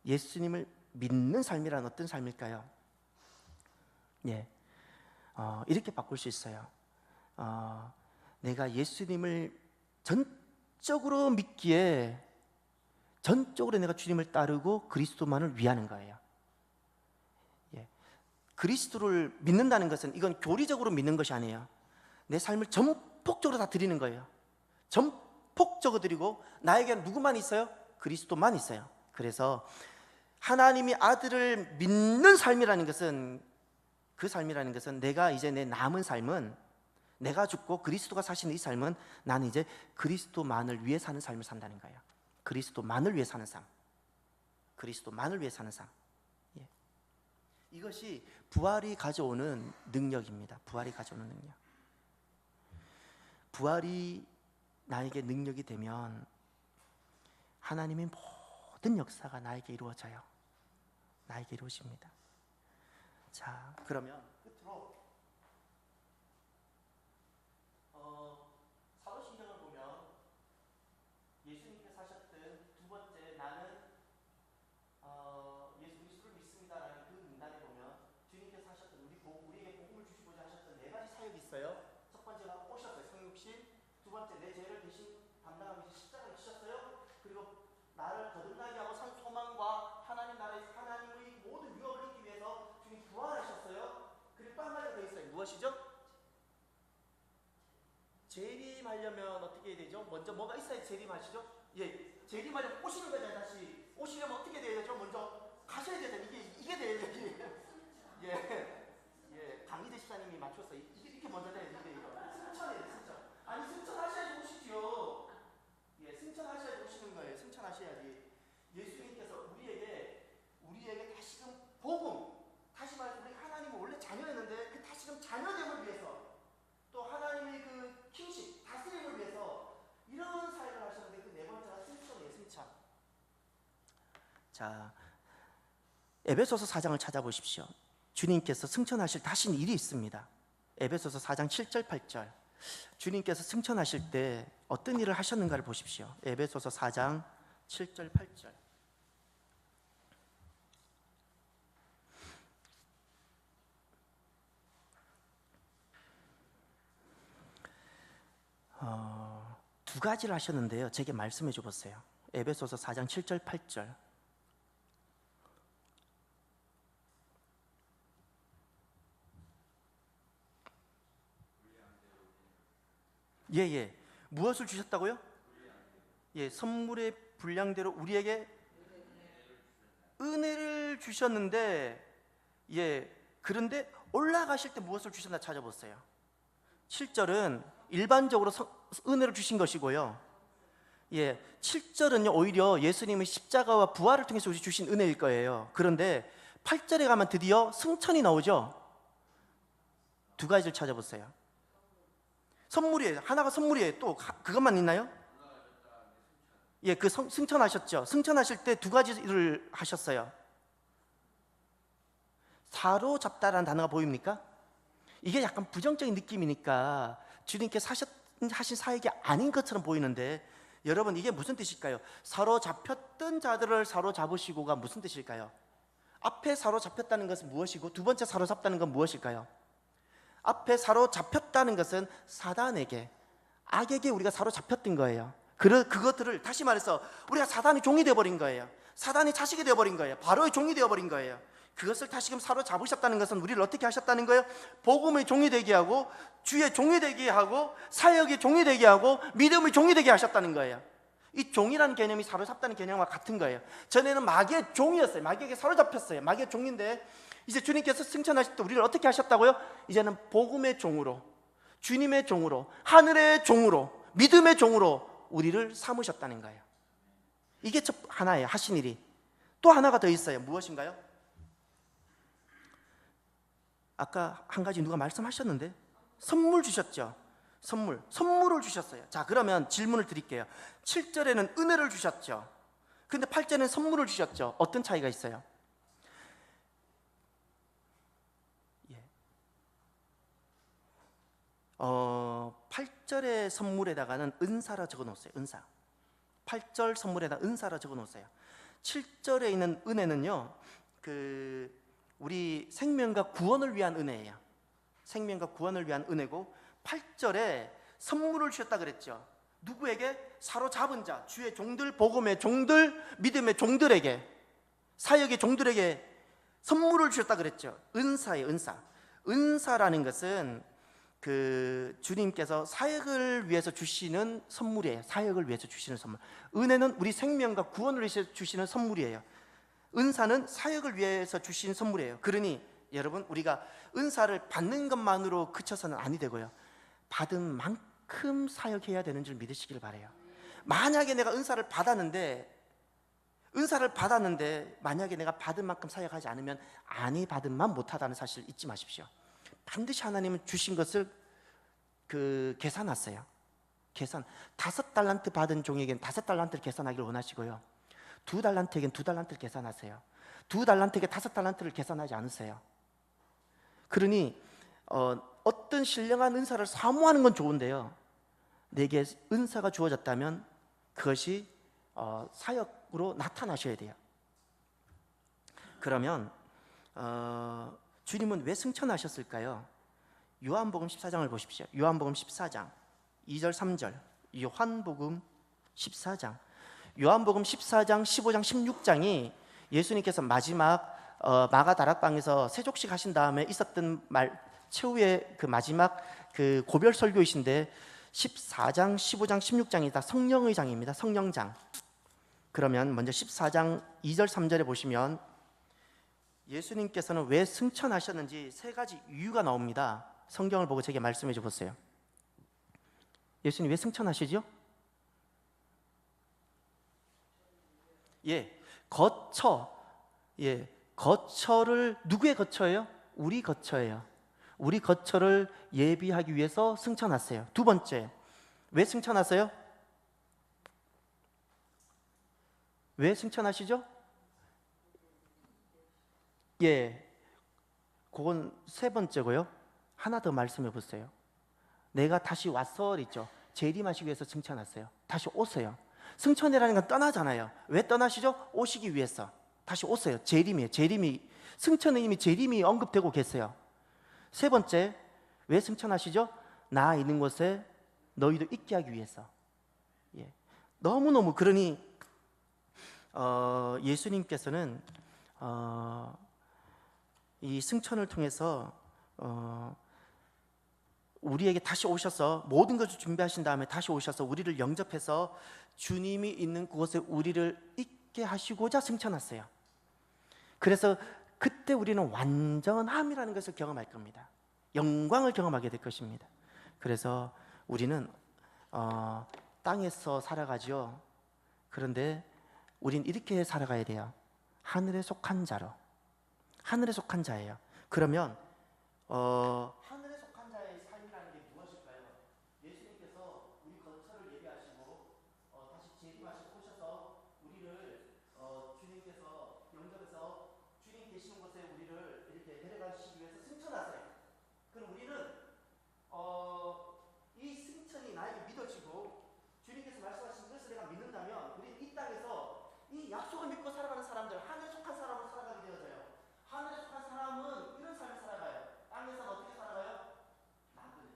예수님을 믿는 삶이란 어떤 삶일까요? 예, 이렇게 바꿀 수 있어요. 내가 예수님을 전적으로 믿기에 전적으로 내가 주님을 따르고 그리스도만을 위하는 거예요. 예, 그리스도를 믿는다는 것은 이건 교리적으로 믿는 것이 아니에요. 내 삶을 전폭적으로 다 드리는 거예요. 전폭적으로 드리고 나에게 누구만 있어요? 그리스도만 있어요. 그래서 하나님이 아들을 믿는 삶이라는 것은, 그 삶이라는 것은 내가 이제 내 남은 삶은, 내가 죽고 그리스도가 사시는 이 삶은 나는 이제 그리스도만을 위해 사는 삶을 산다는 거예요. 그리스도만을 위해 사는 삶, 그리스도만을 위해 사는 삶. 예. 이것이 부활이 가져오는 능력입니다. 부활이 가져오는 능력. 부활이 나에게 능력이 되면 하나님의 모든 역사가 나에게 이루어져요. 나에게 이루어집니다. 자, 그러면 끝으로 사도신경을 보면 예수님께서 하셨던 두 번째, 나는 예수 그리스도를 믿습니다라는 그 문단에 보면 주님께서 하셨던 우리에게 복음을 주시고자 하셨던 네 가지 사역이 있어요. 첫 번째가 오셨어요, 성육신. 두 번째, 내 죄를 대신 담당하기 위해서 십자가를 지셨어요. 그리고 나를 거듭나게 하고 산 소망과 하나님 나라에서 하나님의 모든 유업을 얻기 위해서 주님 부활하셨어요. 그리고 또 한 가지가 더 있어요. 무엇이죠? 재림하려면 어떻게 해야 되죠? 먼저 뭐가 있어야 재림하시죠? 예, 재림하려면 오시는 거잖아요. 다시 오시려면 어떻게 돼야 되죠? 먼저 가셔야 되잖아요. 이게 돼야 되지. 예, 강희대 집사님이 맞췄어요. 이게 먼저 돼야 돼. 승천이에요, 승천. 아니, 승천하셔야지 오시죠. 예, 승천하셔야지 오시는 거예요. 승천하셔야지. 예수님께서 우리에게 다시금 복음, 다시 말해서 우리 하나님은 원래 자녀였는데 그 다시금 자녀됨을 위해서, 또 하나님의 그 킹십, 다스림을 위해서 이런 사역을 하셨는데, 그 네 번째가 승천이에요, 승천. 자, 에베소서 4장을 찾아보십시오. 주님께서 승천하실 하신 일이 있습니다. 에베소서 4장 7절 8절. 주님께서 승천하실 때 어떤 일을 하셨는가를 보십시오. 에베소서 4장 7절 8절. 두 가지를 하셨는데요. 제게 말씀해 줘 보세요. 에베소서 4장 7절 8절. 예. 무엇을 주셨다고요? 예, 선물의 분량대로 우리에게 은혜를 주셨는데, 예, 그런데 올라가실 때 무엇을 주셨나 찾아보세요. 7절은 일반적으로 은혜를 주신 것이고요. 예, 7절은요 오히려 예수님의 십자가와 부활을 통해서 우리 주신 은혜일 거예요. 그런데 8절에 가면 드디어 승천이 나오죠. 두 가지를 찾아보세요. 선물이에요. 하나가 선물이에요. 또 그것만 있나요? 예, 그 승천하셨죠. 승천하실 때 두 가지를 하셨어요. 사로잡다라는 단어가 보입니까? 이게 약간 부정적인 느낌이니까 주님께서 하신 사역이 아닌 것처럼 보이는데, 여러분 이게 무슨 뜻일까요? 사로잡혔던 자들을 사로잡으시고가 무슨 뜻일까요? 앞에 사로잡혔다는 것은 무엇이고 두 번째 사로잡다는 건 무엇일까요? 앞에 사로잡혔다는 것은 사단에게, 악에게 우리가 사로잡혔던 거예요. 그것들을 다시 말해서 우리가 사단의 종이 되어버린 거예요. 사단의 자식이 되어버린 거예요. 바로의 종이 되어버린 거예요. 그것을 다시금 사로잡으셨다는 것은 우리를 어떻게 하셨다는 거예요? 복음의 종이 되게 하고, 주의 종이 되게 하고, 사역의 종이 되게 하고, 믿음의 종이 되게 하셨다는 거예요. 이 종이라는 개념이 사로잡다는 개념과 같은 거예요. 전에는 마귀의 종이었어요. 마귀에게 사로잡혔어요. 마귀의 종인데 이제 주님께서 승천하실 때 우리를 어떻게 하셨다고요? 이제는 복음의 종으로, 주님의 종으로, 하늘의 종으로, 믿음의 종으로 우리를 삼으셨다는 거예요. 이게 첫 하나예요. 하신 일이. 또 하나가 더 있어요. 무엇인가요? 아까 한 가지 누가 말씀하셨는데 선물 주셨죠. 선물을 주셨어요. 자, 그러면 질문을 드릴게요. 7절에는 은혜를 주셨죠. 근데 8절에는 선물을 주셨죠. 어떤 차이가 있어요? 8절의 선물에다가는 은사라 적어 놓았어요. 은사. 8절 선물에다 은사라 적어 놓았어요. 7절에 있는 은혜는요, 우리 생명과 구원을 위한 은혜예요. 생명과 구원을 위한 은혜고, 8절에 선물을 주셨다 그랬죠. 누구에게? 사로잡은 자, 주의 종들, 복음의 종들, 믿음의 종들에게, 사역의 종들에게 선물을 주셨다 그랬죠. 은사예요. 은사. 은사라는 것은 주님께서 사역을 위해서 주시는 선물이에요. 사역을 위해서 주시는 선물. 은혜는 우리 생명과 구원을 위해서 주시는 선물이에요. 은사는 사역을 위해서 주신 선물이에요. 그러니 여러분, 우리가 은사를 받는 것만으로 그쳐서는 아니 되고요, 받은 만큼 사역해야 되는 줄 믿으시길 바라요. 만약에 내가 은사를 받았는데 만약에 내가 받은 만큼 사역하지 않으면 아니 받은 만 못하다는 사실 잊지 마십시오. 반드시 하나님은 주신 것을 계산하세요. 계산. 5달란트 받은 종에게는 5달란트를 계산하기를 원하시고요, 2달란트에게는 2달란트를 계산하세요. 2달란트에게 5달란트를 계산하지 않으세요. 그러니 어떤 신령한 은사를 사모하는 건 좋은데요, 내게 은사가 주어졌다면 그것이 사역으로 나타나셔야 돼요. 그러면 주님은 왜 승천하셨을까요? 요한복음 14장을 보십시오. 요한복음 14장 2절 3절. 요한복음 14장 15장 16장이 예수님께서 마지막 마가다락방에서 세족식 하신 다음에 있었던 최후의 마지막 고별 설교이신데, 14장, 15장, 16장이 다 성령의 장입니다. 성령장. 그러면 먼저 14장 2절 3절에 보시면 예수님께서는 왜 승천하셨는지 3가지 이유가 나옵니다. 성경을 보고 제게 말씀해 줘 보세요. 예수님 왜 승천하시죠? 거처를, 누구의 거처예요? 우리 거처예요. 우리 거처를 예비하기 위해서 승천하세요. 두 번째, 왜 승천하세요? 왜 승천하시죠? 그건 세 번째고요. 하나 더 말씀해 보세요. 내가 다시 와서 있죠. 재림하시기 위해서 승천하세요. 다시 오세요. 승천이라는 건 떠나잖아요. 왜 떠나시죠? 오시기 위해서. 다시 오세요. 재림이에요. 승천은 이미 재림이 언급되고 계세요. 세 번째, 왜 승천하시죠? 나 있는 곳에 너희도 있게 하기 위해서. 너무너무, 그러니 예수님께서는 이 승천을 통해서 우리에게 다시 오셔서 모든 것을 준비하신 다음에 다시 오셔서 우리를 영접해서 주님이 있는 그곳에 우리를 있게 하시고자 승천하세요. 그래서 그때 우리는 완전함이라는 것을 경험할 겁니다. 영광을 경험하게 될 것입니다. 그래서 우리는 땅에서 살아가죠. 그런데 우린 이렇게 살아가야 돼요. 하늘에 속한 자로. 하늘에 속한 자예요. 그러면 하늘에 속한 자의 삶이라는 게 무엇일까요? 예수님께서 우리 거처를 예비하시고 다시 재림하시고 오셔서 우리를 주님께서 영접해서 주님 계시는 곳에 우리를 이렇게 데려가시기 위해서 승천하세요. 그럼 우리는 이 승천이 나에게 믿어지고 주님께서 말씀하신 것을 내가 믿는다면 우리는 이 땅에서 이 약속을 믿고 살아가는 사람들, 하늘에 속한 사람으로 살아가게 되어져요. 하늘에 속한 사람은 이런 삶을 살아가요. 땅에서는 어떻게 살아가요? 나그네.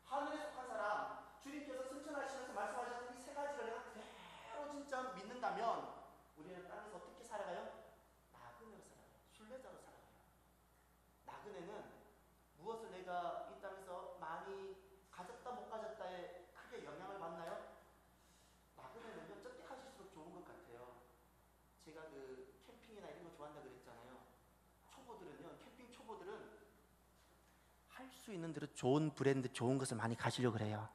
하늘에 속한 사람, 주님께서 승천하시면서 말씀하셨던 이 3가지를 내가 그대로 진짜 믿는다면 우리는 땅에서 어떻게 살아가요? 나그네로 살아가요. 순례자로 살아가요. 나그네는 무엇을 내가 이 땅에서 많이 가졌다 못 가졌다에 크게 영향을 받나요? 나그네는요, 쩍쩍하실수록 좋은 것 같아요. 제가 캠핑이나 이런 거 좋아한다 그랬잖아요. 캠핑 초보들은 할 수 있는 대로 좋은 브랜드, 좋은 것을 많이 가시려고 그래요.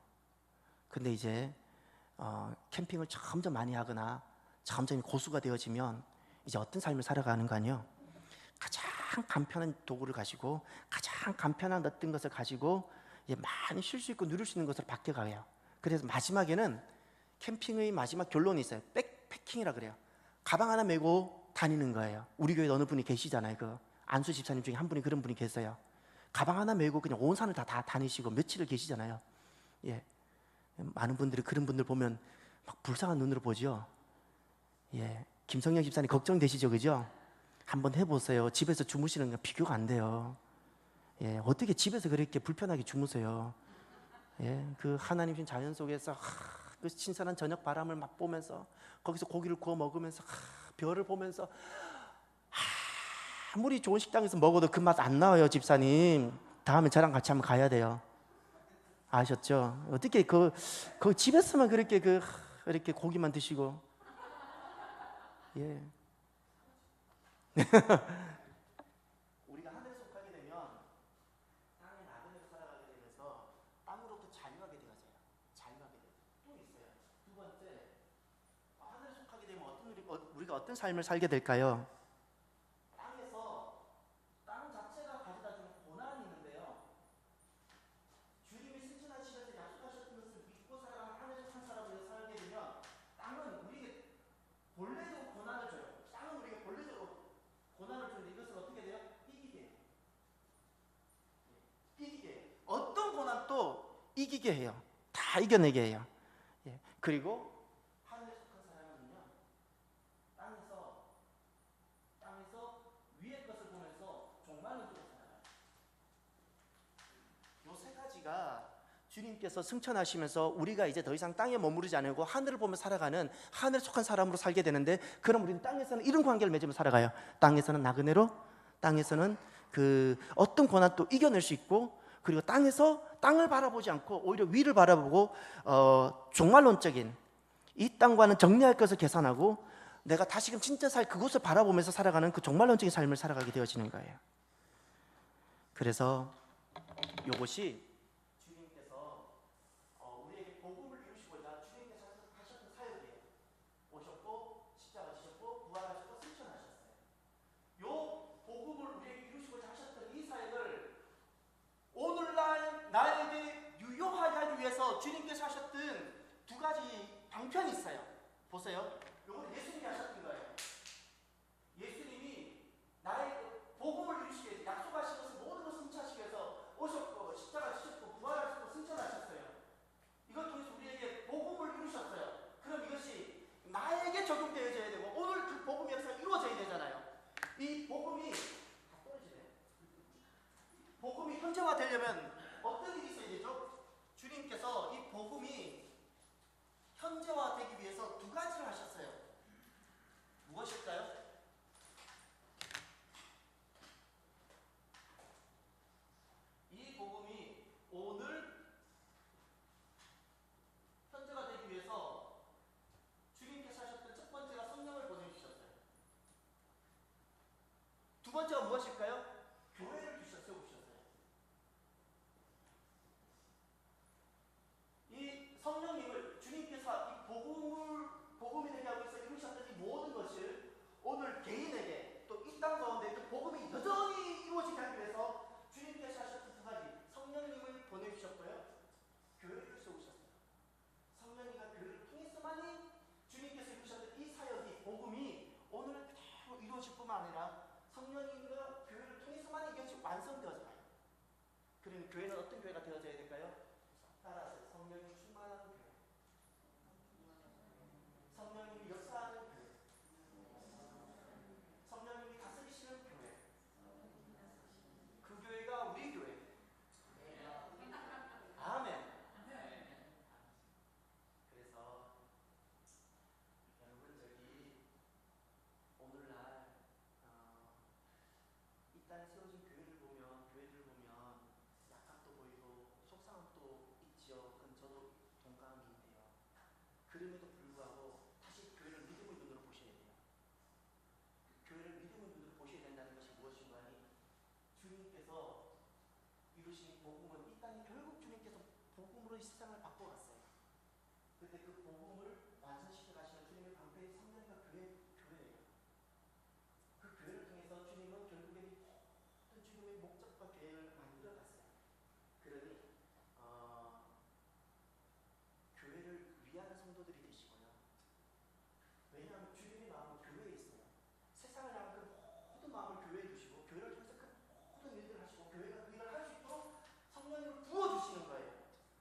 근데 이제 캠핑을 점점 많이 하거나 점점 고수가 되어지면 이제 어떤 삶을 살아가는 거 아니에요? 가장 간편한 도구를 가지고 가장 간편한 어떤 것을 가지고 이제 많이 쉴 수 있고 누릴 수 있는 것으로 바뀌어가요. 그래서 마지막에는 캠핑의 마지막 결론이 있어요. 백패킹이라 그래요. 가방 하나 메고 다니는 거예요. 우리 교회 어느 분이 계시잖아요. 그 안수 집사님 중에 한 분이 그런 분이 계세요. 가방 하나 메고 그냥 온 산을 다 다니시고 며칠을 계시잖아요. 예, 많은 분들이 그런 분들 보면 막 불쌍한 눈으로 보죠. 예, 김성영 집사님 걱정되시죠, 그죠? 한번 해보세요. 집에서 주무시는 거 비교가 안 돼요. 예, 어떻게 집에서 그렇게 불편하게 주무세요? 예, 그 하나님신 자연 속에서 그 신선한 저녁 바람을 맛보면서 거기서 고기를 구워 먹으면서 별을 보면서 아무리 좋은 식당에서 먹어도 그 맛 안 나와요, 집사님. 다음에 저랑 같이 한번 가야 돼요. 아셨죠? 어떻게 그 집에서만 그렇게 이렇게 고기만 드시고 예. 우리가 하늘에 속하게 되면 땅의 나그네로 살아가게 되면서 땅으로부터 자유하게 되어져요. 자유하게 돼요. 또 있어요. 두 번째, 하늘에 속하게 되면 우리가 어떤 삶을 살게 될까요? 땅에서 땅 자체가 가져다주는 고난이 있는데요. 주님이 승천하시면서 약속하셨던 것을 믿고 살아가는 하늘에 속한 사람으로 살게 되면 땅은 우리에게 본래적으로 고난을 줘요. 땅은 우리에게 본래적으로 고난을 주는데 이것을 어떻게 돼요? 이기게 해요. 이기게 해요. 어떤 고난도 이기게 해요. 다 이겨내게 해요. 예. 그리고 하늘에 속한 사람은요, 땅에서 위의 것을 보면서 종말론적으로 살아가요. 요 세 가지가 주님께서 승천하시면서 우리가 이제 더 이상 땅에 머무르지 않고 하늘을 보며 살아가는 하늘에 속한 사람으로 살게 되는데, 그럼 우리는 땅에서는 이런 관계를 맺으며 살아가요. 땅에서는 나그네로, 땅에서는 그 어떤 고난도 이겨낼 수 있고, 그리고 땅에서 땅을 바라보지 않고 오히려 위를 바라보고 종말론적인 이 땅과는 정리할 것을 계산하고 내가 다시금 진짜 살 그곳을 바라보면서 살아가는 그 종말론적인 삶을 살아가게 되어지는 거예요. 그래서 이것이 주님께서 우리에게 복음을 이루시고자 주님께서 하셨던 사역이에요. 오셨고 십자가 지셨고 부활하셨고 승천하셨어요. 요 복음을 우리에게 이루시고자 하셨던 이 사역을 오늘날 나에게 유효하게 하기 위해서 주님께서 하셨던 두 가지 방편이 있어요. 보세요. 요건 예수님이 하셨던 거예요. 예수님이 나의 복음을 이루시기 위해서 약속하신 것을 모든 것을 성취하시기 위해서 오셨고 십자가 지셨고 부활하셨고 승천하셨어요. 이걸 통해서 우리에게 복음을 이루셨어요. 그럼 이것이 나에게 적용되어져야 되고 오늘 그 복음의 역사가 이루어져야 되잖아요. 이 복음이 복음이 현재화되려면 어떤 일이 있어야 되죠? 주님께서 이 복음이 현재화되기 위해서 두 가지를 하셨어요. 이 세상을 바꿔갔어요. 그때 그 복음을 완성시켜 가시는 주님의 방패의 성령과 교회예요. 그 교회를 통해서 주님은 결국에는 모든 주님의 목적과 계획을 만들어 갔어요. 그러니 교회를 위하는 성도들이 되시고요. 왜냐하면 주님의 마음은 교회에 있어요. 세상을 향한 그 모든 마음을 교회에 두시고 교회를 통해서 그 모든 일들을 하시고 교회가 그 일을 할 수 있도록 성령님을 부어주시는 거예요.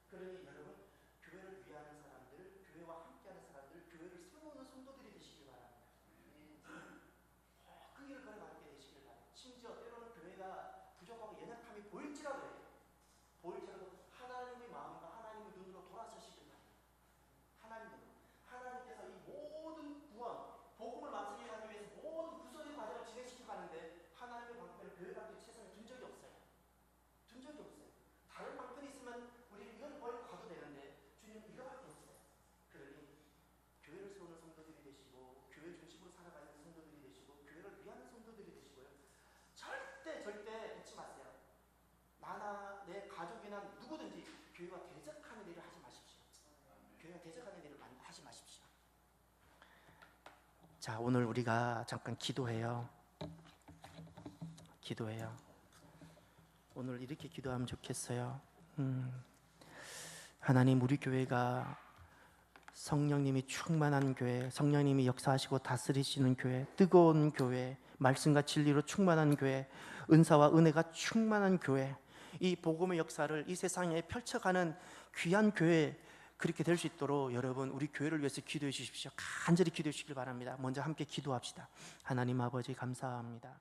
그러니 여러분, 교회를 위하는 사람들, 교회와 함께하는 사람들, 교회를 세우는 성도들이 되시길 바랍니다. 그 길을 걸어가게 되시길 바랍니다. 심지어 때로는 교회가 부족하고 연약함이 보일지라도 해요. 보일지라도 하나님의 마음과 하나님의 눈으로 돌아서시길 바랍니다. 하나님께서 이 모든 구원, 복음을 완성해 가기 위해서 모든 구속의 과정을 진행시켜 가는데 하나님의 방편을 교회 밖에 세상에 둔 적이 없어요. 둔 적이 없어요. 다른 방편이 있으면 우리 이걸 버리고 가도 되는데 주님은 이거밖에 없어요. 그러니 교회를 세우는 성도들이 되시고 교회 중심으로 살아가는 성도들이 되시고 교회를 위하는 성도들이 되시고요. 절대 잊지 마세요. 나나 내 가족이나 누구든지 교회와 대적하는 일을 하지 마십시오. 교회와 대적하는 일을 하지 마십시오. 자, 오늘 우리가 잠깐 기도해요. 오늘 이렇게 기도하면 좋겠어요. 하나님, 우리 교회가 성령님이 충만한 교회, 성령님이 역사하시고 다스리시는 교회, 뜨거운 교회, 말씀과 진리로 충만한 교회, 은사와 은혜가 충만한 교회, 이 복음의 역사를 이 세상에 펼쳐가는 귀한 교회, 그렇게 될 수 있도록 여러분, 우리 교회를 위해서 기도해 주십시오. 간절히 기도해 주시길 바랍니다. 먼저 함께 기도합시다. 하나님 아버지, 감사합니다.